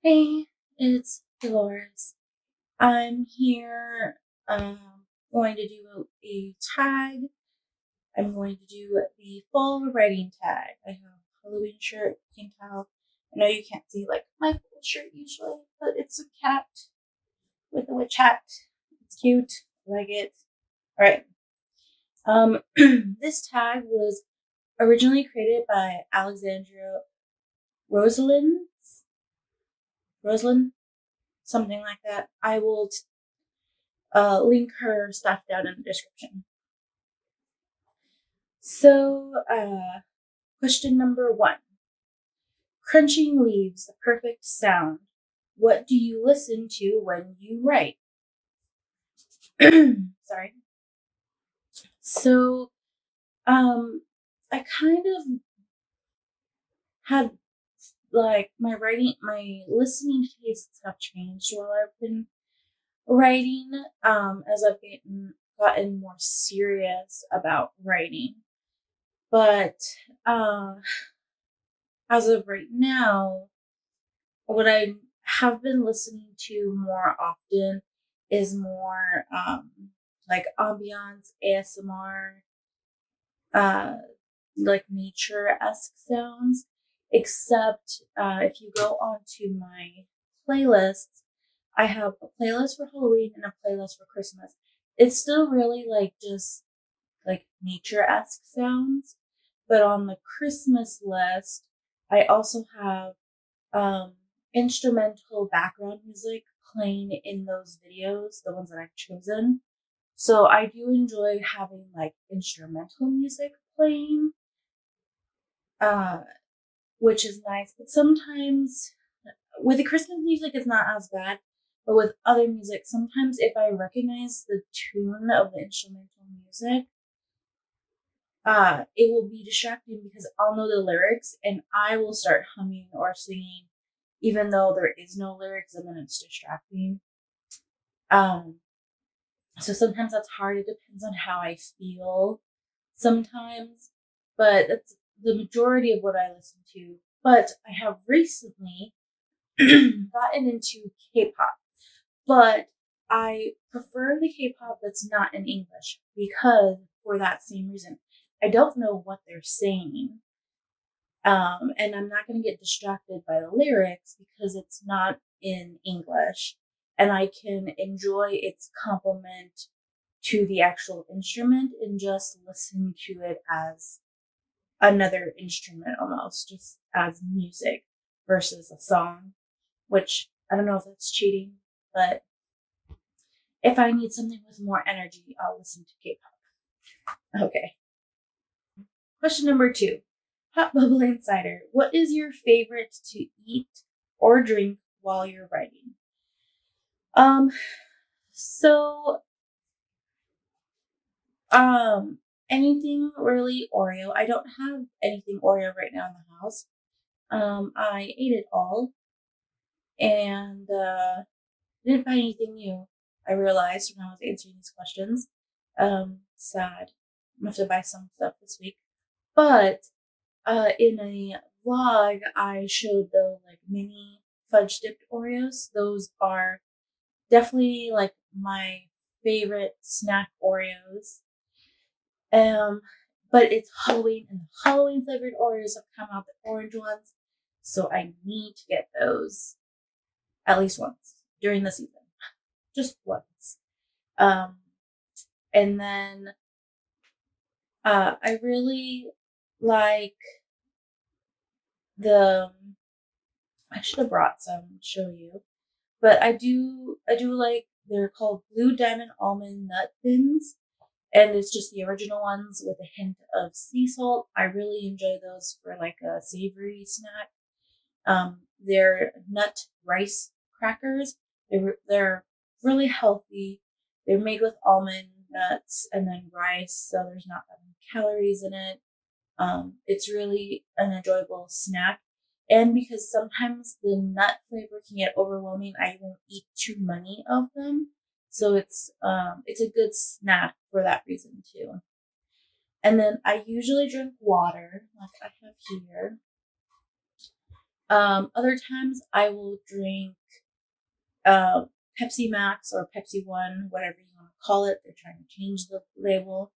Hey, it's Dolores. I'm here going to do a tag. I'm going to do the fall writing tag. I have a Halloween shirt, you can tell. I know you can't see like my full shirt usually, but it's a cat with a witch hat. It's cute. I like it. Alright. This tag was originally created by Alexander Roselyn, something like that. I will link her stuff down in the description. So, question number 1. Crunching leaves, the perfect sound. What do you listen to when you write? Sorry. So, I kind of had like my listening tastes have changed while I've been writing, as I've gotten more serious about writing. But as of right now, what I have been listening to more often is more like ambiance, ASMR, like nature-esque sounds. Except if you go onto my playlists, I have a playlist for Halloween and a playlist for Christmas. It's still really like just like nature-esque sounds. But on the Christmas list, I also have instrumental background music playing in those videos, the ones that I've chosen. So I do enjoy having like instrumental music playing, which is nice. But sometimes with the Christmas music, it's not as bad. But with other music, sometimes if I recognize the tune of the instrumental music, it will be distracting because I'll know the lyrics and I will start humming or singing, even though there is no lyrics, and then it's distracting. So sometimes that's hard. It depends on how I feel sometimes, but that's the majority of what I listen to. But I have recently gotten into K-pop, but I prefer the K-pop that's not in English because for that same reason. I don't know what they're saying. And I'm not going to get distracted by the lyrics because it's not in English. And I can enjoy its complement to the actual instrument and just listen to it as another instrument almost, just as music versus a song, which I don't know if that's cheating, but if I need something with more energy, I'll listen to K-pop. Okay. Question number 2. Hot bubbling cider. What is your favorite to eat or drink while you're writing? So, anything really Oreo. I don't have anything Oreo right now in the house. I ate it all and didn't buy anything new. I realized when I was answering these questions. Sad. I'm gonna have to buy some stuff this week. But in a vlog, I showed the like mini fudge dipped Oreos. Those are definitely like my favorite snack Oreos. But it's Halloween and the Halloween flavored Oreos have come out, the orange ones. So I need to get those at least once during the season. Just once. And then I really like I should have brought some to show you, but I do like, they're called Blue Diamond Almond Nut Thins, and it's just the original ones with a hint of sea salt. I really enjoy those for like a savory snack. They're nut rice crackers. They're really healthy. They're made with almond nuts and then rice, so there's not that many calories in it. It's really an enjoyable snack. And because sometimes the nut flavor can get overwhelming, I won't eat too many of them. So it's a good snack for that reason too. And then I usually drink water, like I have here. Other times I will drink Pepsi Max or Pepsi One, whatever you want to call it. They're trying to change the label.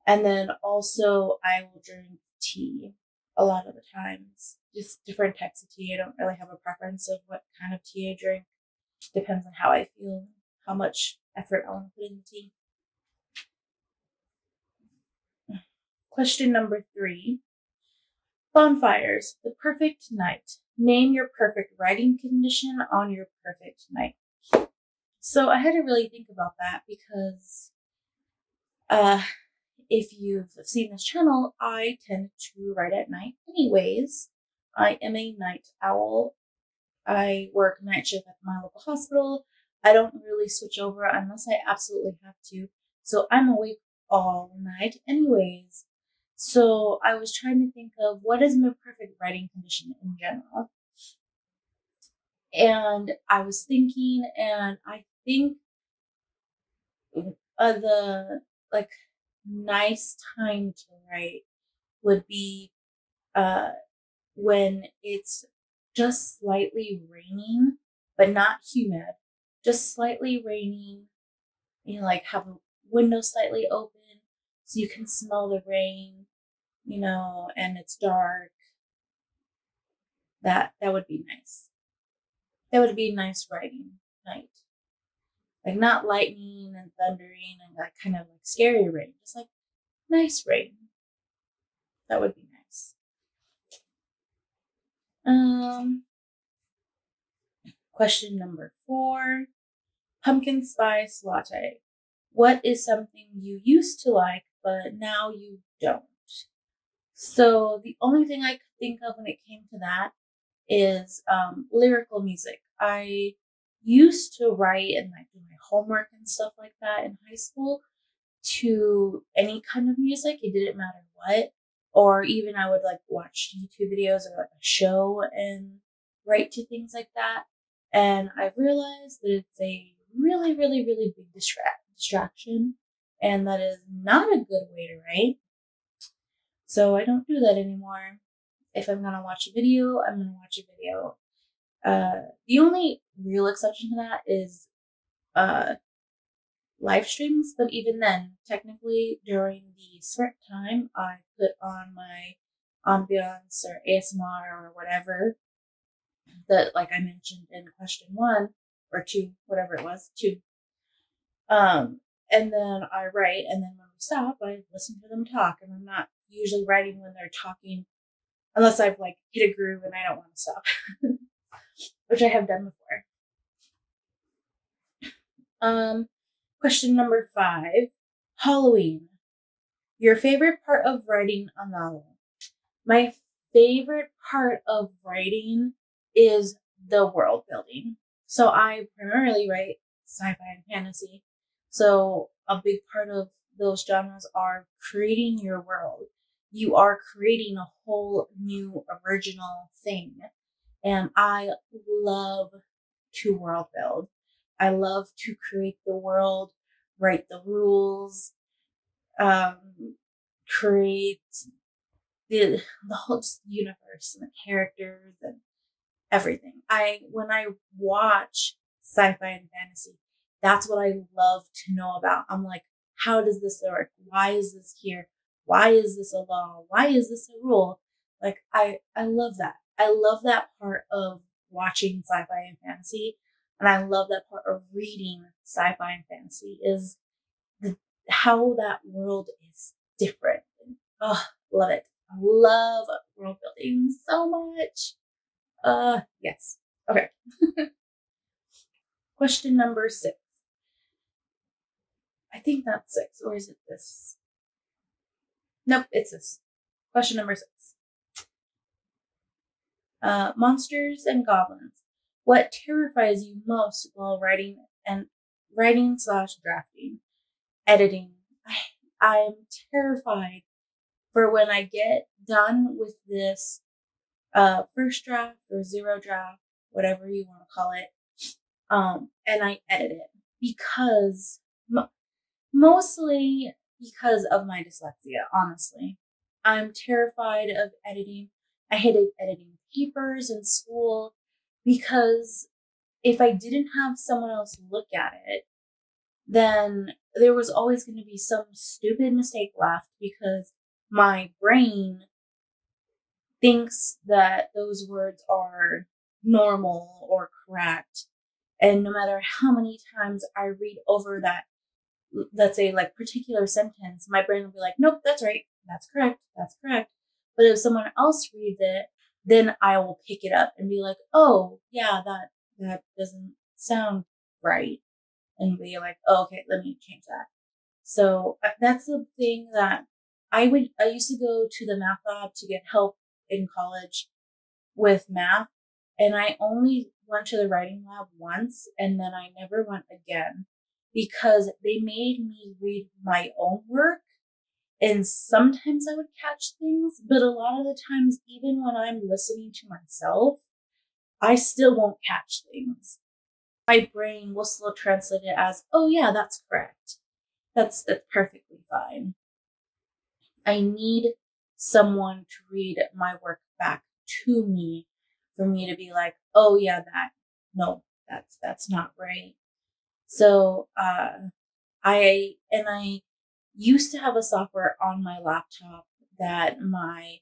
And then also I will drink tea a lot of the times, just different types of tea. I don't really have a preference of what kind of tea I drink. Depends on how I feel, how much effort I want to put in the tea. Question number 3. Bonfires, the perfect night. Name your perfect writing condition on your perfect night. So I had to really think about that because if you've seen this channel, I tend to write at night anyways. I am a night owl. I work night shift at my local hospital. I don't really switch over unless I absolutely have to. So I'm awake all night anyways. So I was trying to think of what is my perfect writing condition in general. And I was thinking, and I think the like nice time to write would be when it's just slightly raining, but not humid, just slightly raining. Like have a window slightly open so you can smell the rain, and it's dark. That would be nice. That would be a nice writing night. Like not lightning and thundering and that kind of like scary rain, just like nice rain. That would be nice. Question number 4. Pumpkin spice latte. What is something you used to like, but now you don't? So the only thing I could think of when it came to that is lyrical music. I used to write and like do my homework and stuff like that in high school to any kind of music. It didn't matter what. Or even I would like watch YouTube videos or like a show and write to things like that. And I realized that it's a really, really, really big distraction. And that is not a good way to write. So I don't do that anymore. If I'm going to watch a video, I'm going to watch a video. The only real exception to that is live streams, but even then, technically during the sprint time, I put on my ambiance or ASMR or whatever that, like I mentioned in question 1 or 2, whatever it was, 2. And then I write, and then when we stop, I listen to them talk, and I'm not usually writing when they're talking unless I've like hit a groove and I don't want to stop, which I have done before. Question number 5, Halloween. Your favorite part of writing a novel? My favorite part of writing is the world building. So I primarily write sci-fi and fantasy. So a big part of those genres are creating your world. You are creating a whole new original thing. And I love to world build. I love to create the world, write the rules, create the whole universe and the characters and everything. When I watch sci-fi and fantasy, that's what I love to know about. I'm like, how does this work? Why is this here? Why is this a law? Why is this a rule? Like I love that. I love that part of watching sci-fi and fantasy, and I love that part of reading sci-fi and fantasy is how that world is different. Love it. I love world building so much. Yes. Okay. Question number 6. I think that's 6, or is it this? Nope, it's this. Question number 6. Monsters and goblins. What terrifies you most while writing / drafting, editing? I'm terrified for when I get done with this first draft or 0 draft, whatever you want to call it, and I edit it because mostly because of my dyslexia, honestly. I'm terrified of editing I hated editing papers in school because if I didn't have someone else look at it, then there was always going to be some stupid mistake left because my brain thinks that those words are normal or correct. And no matter how many times I read over that, let's say like particular sentence, my brain will be like, nope, that's right. That's correct. That's correct. But if someone else reads it, then I will pick it up and be like, oh yeah, that doesn't sound right. And be like, oh, okay, let me change that. So that's the thing that I used to go to the math lab to get help in college with math. And I only went to the writing lab once and then I never went again because they made me read my own work. And sometimes I would catch things, but a lot of the times, even when I'm listening to myself, I still won't catch things. My brain will still translate it as, oh yeah, that's correct. That's perfectly fine. I need someone to read my work back to me for me to be like, oh yeah, that's not right. So I used to have a software on my laptop that my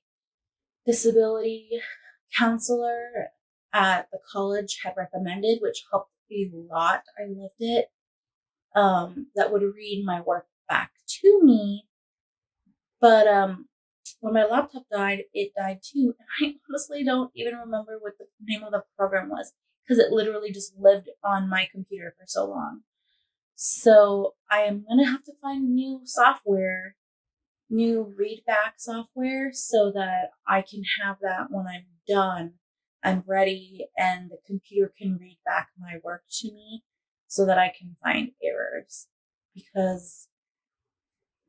disability counselor at the college had recommended, which helped a lot. I loved it. That would read my work back to me. But when my laptop died, it died too. And I honestly don't even remember what the name of the program was because it literally just lived on my computer for so long. So I am going to have to find new software, new readback software, so that I can have that when I'm done. I'm ready and the computer can read back my work to me so that I can find errors. Because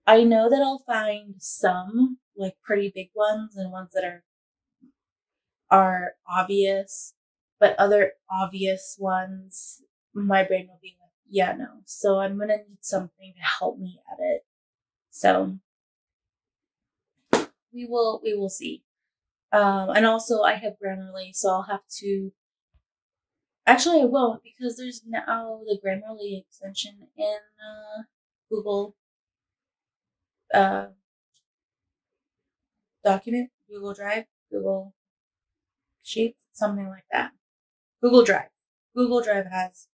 I know that I'll find some like pretty big ones and ones that are obvious, but other obvious ones, my brain will be like, yeah, no. So I'm gonna need something to help me edit. So we will see. And also I have Grammarly, so I'll have to. Actually, I won't because there's now the Grammarly extension in Google document, Google Drive, Google Sheets, something like that. Google Drive. Google Drive has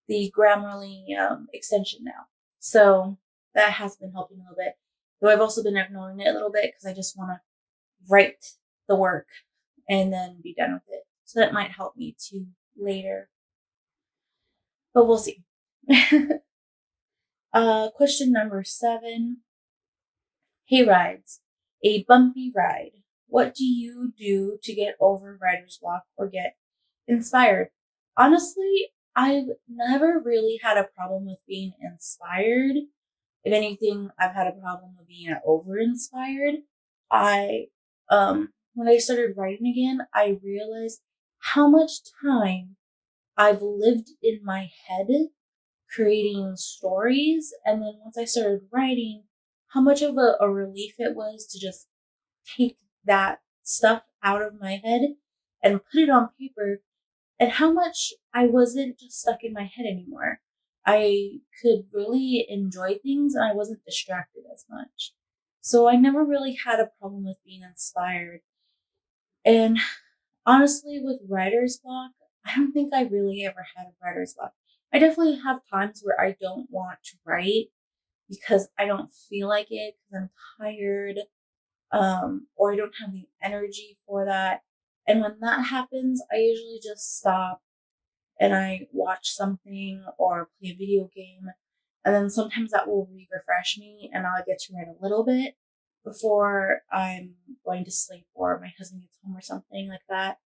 the Grammarly extension now. So that has been helping a little bit. Though I've also been ignoring it a little bit because I just want to write the work and then be done with it. So that might help me too later. But we'll see. Question number 7. Hey rides. A bumpy ride. What do you do to get over writer's block or get inspired? Honestly, I've never really had a problem with being inspired. If anything, I've had a problem with being over-inspired. When I started writing again, I realized how much time I've lived in my head creating stories. And then once I started writing, how much of a relief it was to just take that stuff out of my head and put it on paper, and how much I wasn't just stuck in my head anymore. I could really enjoy things and I wasn't distracted as much. So I never really had a problem with being inspired. And honestly, with writer's block, I don't think I really ever had a writer's block. I definitely have times where I don't want to write because I don't feel like it because I'm tired, or I don't have the energy for that. And when that happens, I usually just stop and I watch something or play a video game. And then sometimes that will refresh me and I'll get to write a little bit before I'm going to sleep or my husband gets home or something like that.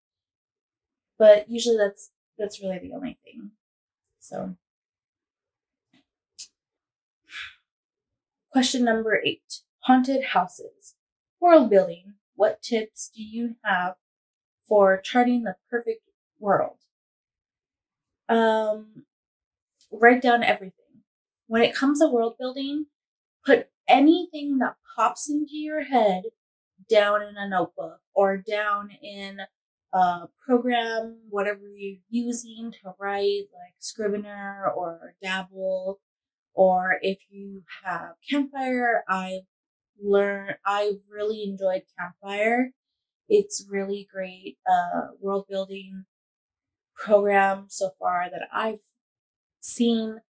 But usually that's really the only thing. So question number 8. Haunted houses. World building. What tips do you have for charting the perfect world? Write down everything. When it comes to world building, put anything that pops into your head down in a notebook or down in a program, whatever you're using to write, like Scrivener or Dabble, or if you have Campfire. I've really enjoyed Campfire. It's really great world building program so far that I've seen.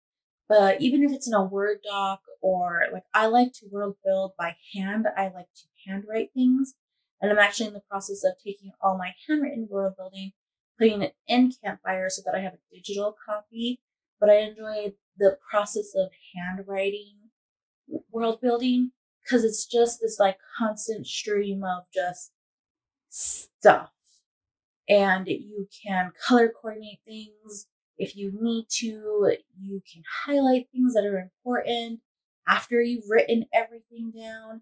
But even if it's in a Word doc, or like, I like to world build by hand. I like to handwrite things. And I'm actually in the process of taking all my handwritten world building, putting it in Campfire so that I have a digital copy. But I enjoy the process of handwriting world building because it's just this like constant stream of just stuff. And you can color coordinate things. If you need to, you can highlight things that are important after you've written everything down,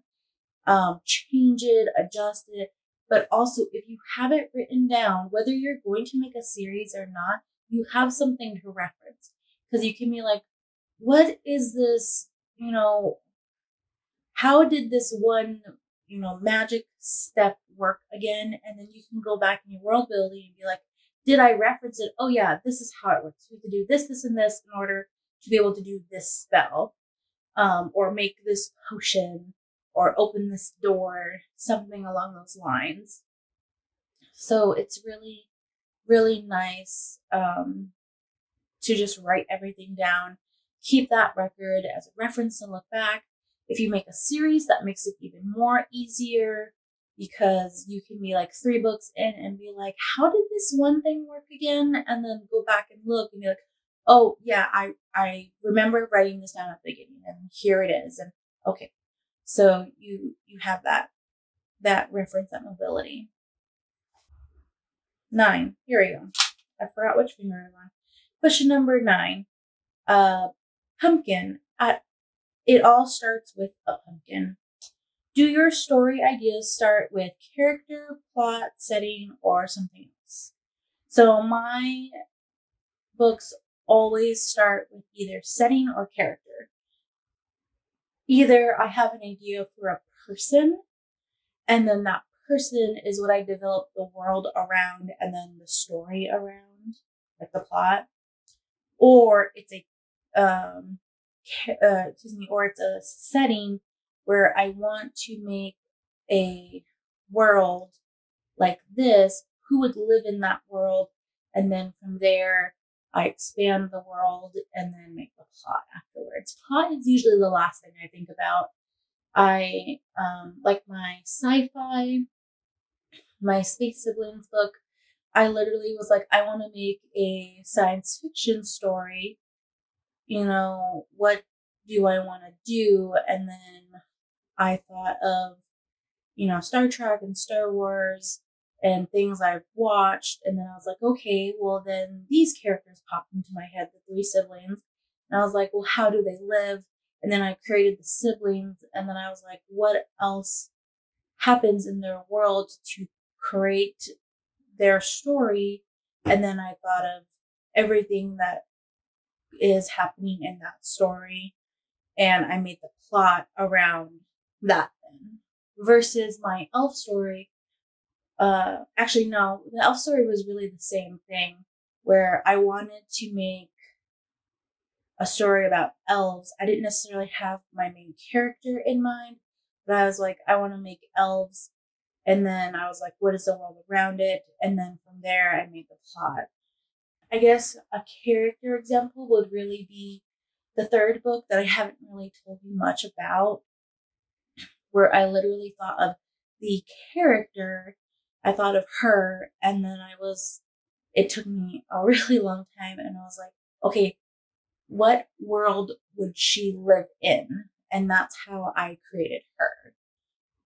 change it, adjust it. But also, if you have it written down, whether you're going to make a series or not, you have something to reference. Because you can be like, what is this, how did this one, magic step work again? And then you can go back in your world building and be like, did I reference it? Oh yeah, this is how it works. We have to do this, this, and this in order to be able to do this spell, or make this potion, or open this door, something along those lines. So it's really, really nice to just write everything down, keep that record as a reference to look back. If you make a series, that makes it even more easier because you can be like 3 books in and be like, how did this one thing work again? And then go back and look and be like, oh yeah, I remember writing this down at the beginning and here it is. And okay, so you have that reference, that mobility. 9, here we go. I forgot which finger I'm on. Question number 9. Pumpkin. It all starts with a pumpkin. Do your story ideas start with character, plot, setting, or something else? So my books always start with either setting or character. Either I have an idea for a person, and then that person is what I develop the world around and then the story around, like the plot, or it's or it's a setting where I want to make a world like this. Who would live in that world? And then from there, I expand the world and then make the plot afterwards. Plot is usually the last thing I think about. I like my sci-fi, my Space Siblings book. I literally was like, I want to make a science fiction story. What do I want to do? And then I thought of, Star Trek and Star Wars and things I've watched. And then I was like, okay, well, then these characters popped into my head, the 3 siblings. And I was like, well, how do they live? And then I created the siblings. And then I was like, what else happens in their world to create their story? And then I thought of everything that is happening in that story. And I made the plot around that then. Versus my elf story. Actually, no, the elf story was really the same thing, where I wanted to make a story about elves. I didn't necessarily have my main character in mind, but I was like, I want to make elves. And then I was like, what is the world around it? And then from there, I made the plot. I guess a character example would really be the 3rd book that I haven't really told you much about, where I literally thought of the character. I thought of her, and then it took me a really long time, and I was like, okay, what world would she live in? And that's how I created her.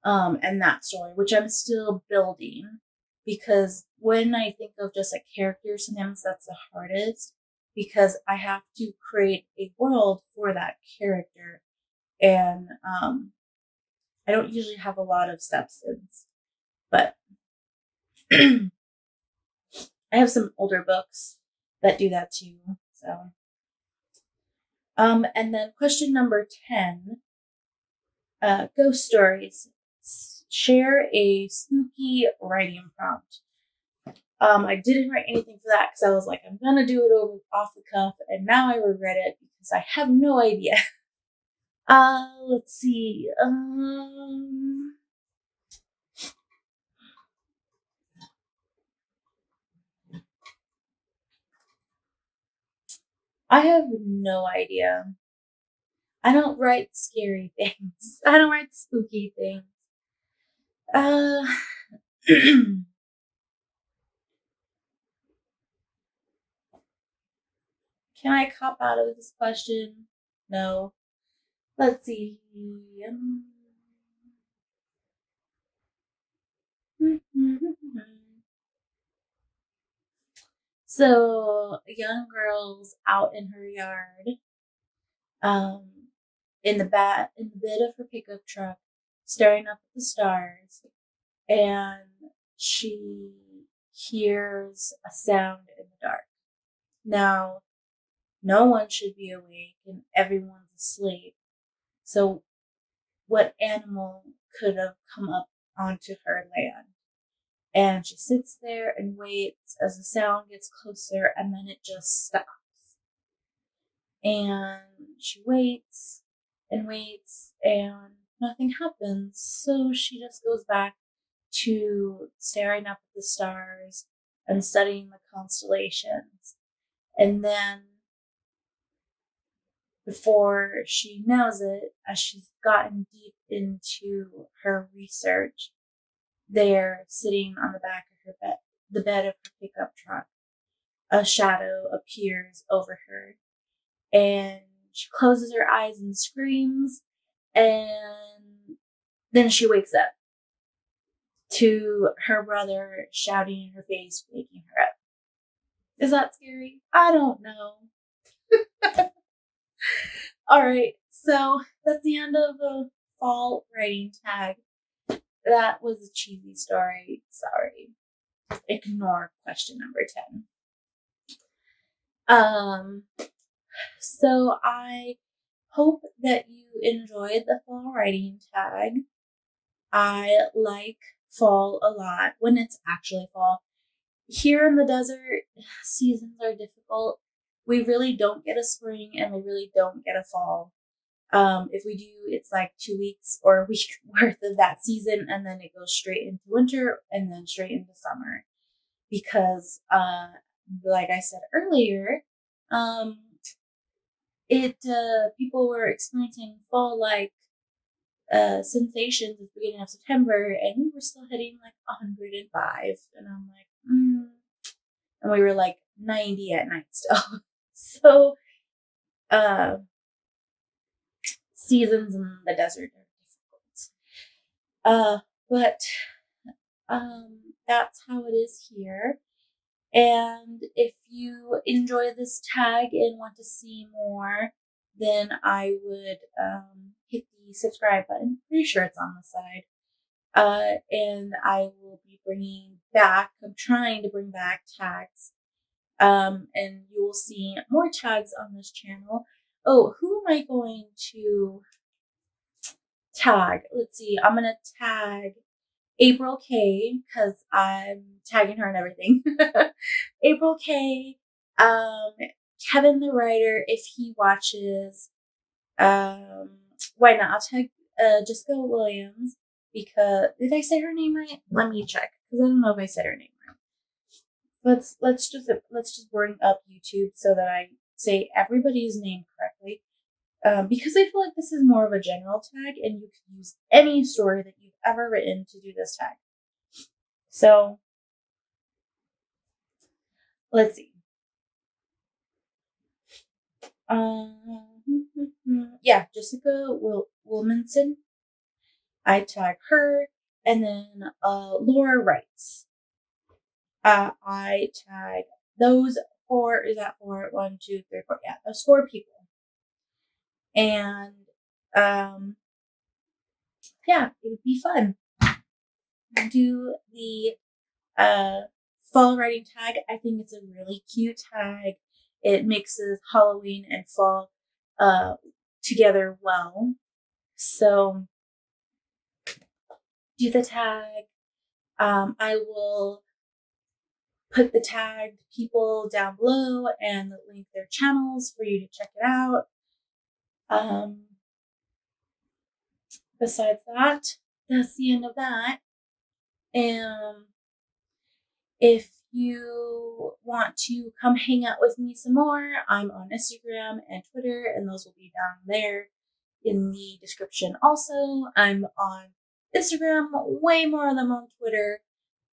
And that story, which I'm still building, because when I think of just a character, sometimes that's the hardest, because I have to create a world for that character. And I don't usually have a lot of substance, but I have some older books that do that too. So, and then question number 10, ghost stories. share a spooky writing prompt. I didn't write anything for that because I was like, I'm gonna do it off the cuff, and now I regret it because I have no idea. Let's see. I have no idea. I don't write scary things. I don't write spooky things. Can I cop out of this question? No. Let's see. So, a young girl's out in her yard, in the bed of her pickup truck, staring up at the stars, and she hears a sound in the dark. Now, no one should be awake and everyone's asleep. So, what animal could have come up onto her land? And she sits there and waits as the sound gets closer, and then it just stops. And she waits and waits, and nothing happens. So she just goes back to staring up at the stars and studying the constellations. And then, before she knows it, as she's gotten deep into her research, there, sitting on the back of her bed, the bed of her pickup truck, a shadow appears over her, and she closes her eyes and screams, and then she wakes up to her brother shouting in her face, waking her up. Is that scary? I don't know. All right, so that's the end of the fall writing tag. That was a cheesy story. Sorry. Ignore question number 10. So I hope that you enjoyed the fall writing tag. I like fall a lot when it's actually fall. Here in the desert, seasons are difficult. We really don't get a spring and we really don't get a fall. If we do, it's like 2 weeks or a week worth of that season, and then it goes straight into winter and then straight into summer. Because, like I said earlier, people were experiencing fall-like sensations at the beginning of September, and we were still hitting like 105, and I'm like, and we were like 90 at night still. So, seasons in the desert are difficult. But that's how it is here. And if you enjoy this tag and want to see more, then I would hit the subscribe button. Pretty sure it's on the side. And I will be I'm trying to bring back tags. And you will see more tags on this channel. Oh, who am I going to tag? Let's see. I'm going to tag April K, because I'm tagging her and everything. April K, Kevin the writer, if he watches. Why not? I'll tag Jessica Williams, because did I say her name right? Let me check, because I don't know if I said her name right. Let's just bring up YouTube so that I say everybody's name correctly. Because I feel like this is more of a general tag, and you can use any story that you've ever written to do this tag. So, let's see. Yeah, Jessica Wilmanson. I tag her, and then Laura writes. I tag those 4. Is that 4? 1, 2, 3, 4. Yeah, those 4 people. And yeah, it would be fun. Do the fall writing tag. I think it's a really cute tag. It mixes Halloween and fall together well. So do the tag. I will put the tagged people down below and link their channels for you to check it out. Besides that, that's the end of that. And if you want to come hang out with me some more, I'm on Instagram and Twitter, and those will be down there in the description also. I'm on Instagram way more than on Twitter,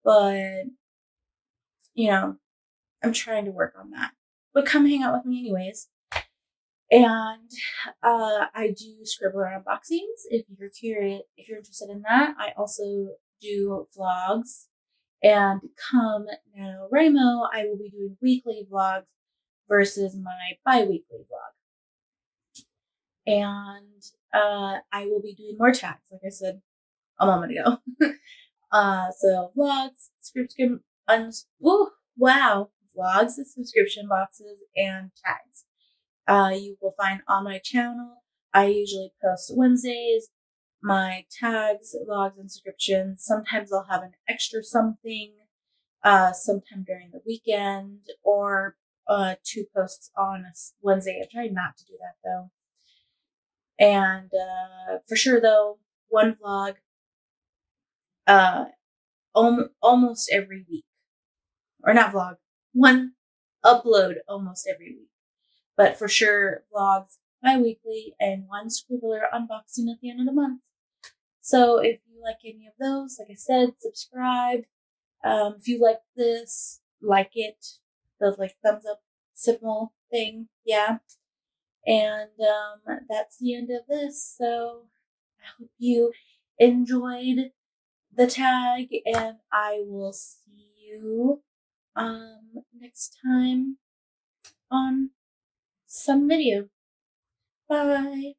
but I'm trying to work on that. But come hang out with me anyways. And I do Scribbler unboxings if you're curious, if you're interested in that. I also do vlogs. And come NaNoWriMo, I will be doing weekly vlogs versus my bi-weekly vlog. And I will be doing more tags, like I said a moment ago. So vlogs, vlogs, subscription boxes, and tags. You will find on my channel. I usually post Wednesdays, my tags, vlogs, and subscriptions. Sometimes I'll have an extra something, sometime during the weekend, or 2 posts on a Wednesday. I try not to do that though. And for sure though, one vlog almost every week. Or not vlog, one upload almost every week. But for sure, vlogs bi-weekly and one Scribbler unboxing at the end of the month. So if you like any of those, like I said, subscribe. If you like this, like it, the thumbs up symbol thing, yeah. And that's the end of this. So I hope you enjoyed the tag, and I will see you next time on some video. Bye.